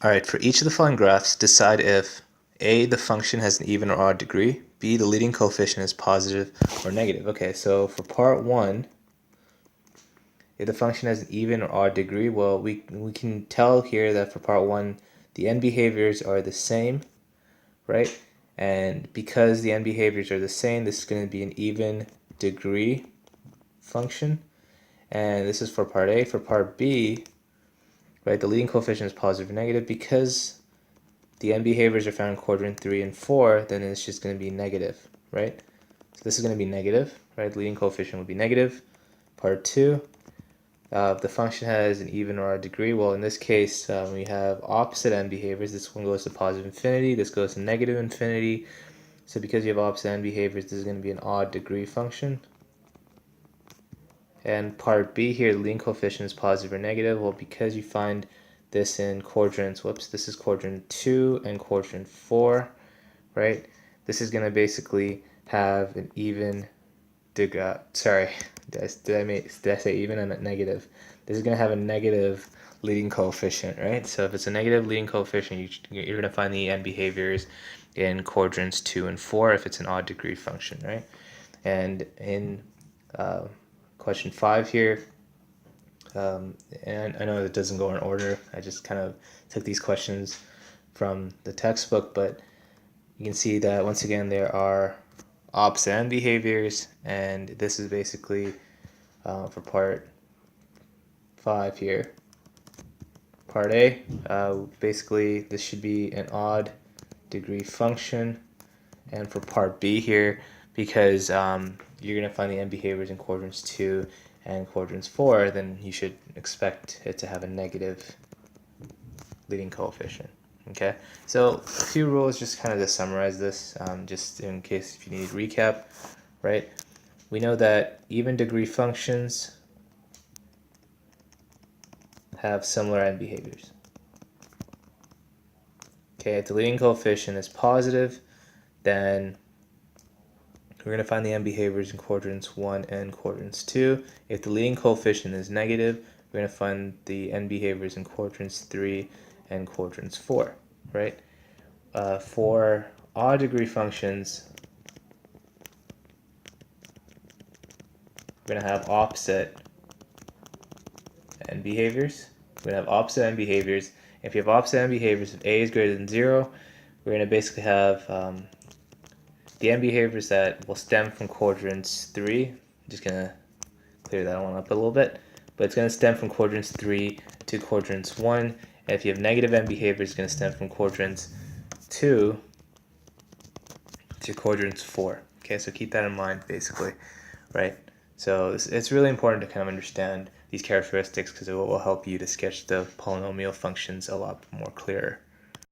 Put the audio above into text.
Alright, for each of the following graphs, decide if A, the function has an even or odd degree, B, the leading coefficient is positive or negative. Okay, so for part 1, if the function has an even or odd degree, well, we can tell here that for part 1, the end behaviors are the same, right? And because the end behaviors are the same, this is going to be an even degree function. And this is for part A. For part B, right, the leading coefficient is positive or negative. Because the end behaviors are found in quadrant 3 and 4, then it's just going to be negative, right? So this is going to be negative, right? The leading coefficient will be negative. Part 2, the function has an even or odd degree. Well, in this case, we have opposite end behaviors. This one goes to positive infinity. This goes to negative infinity. So because you have opposite end behaviors, this is going to be an odd degree function. And part B here, the leading coefficient is positive or negative. Well, because you find this in quadrants, this is quadrant 2 and quadrant 4, right? This is going to basically have an even degree. Sorry, did I say even? I meant negative. This is going to have a negative leading coefficient, right? So if it's a negative leading coefficient, you're going to find the end behaviors in quadrants 2 and 4 if it's an odd degree function, right? And in question 5 here, and I know it doesn't go in order. I just kind of took these questions from the textbook, but you can see that once again there are opposite end behaviors, and this is basically for part 5 here. Part A, basically this should be an odd degree function, and for part B here, because you're going to find the end behaviors in quadrants 2 and quadrants 4, then you should expect it to have a negative leading coefficient. Okay, so a few rules just kind of to summarize this, just in case if you need a recap, right? We know that even degree functions have similar end behaviors. Okay, if the leading coefficient is positive, then we're going to find the end behaviors in quadrants 1 and quadrants 2. If the leading coefficient is negative, we're going to find the end behaviors in quadrants 3 and quadrants 4, right? For odd degree functions, we're going to have opposite end behaviors. We're going to have opposite end behaviors. If you have opposite end behaviors, if A is greater than 0, we're going to basically have the end behaviors that will stem from quadrants 3. I'm just going to clear that one up a little bit. But it's going to stem from quadrants 3 to quadrants 1. And if you have negative end behaviors, it's going to stem from quadrants 2 to quadrants 4. Okay, so keep that in mind, basically, right? So it's really important to kind of understand these characteristics because it will help you to sketch the polynomial functions a lot more clearer.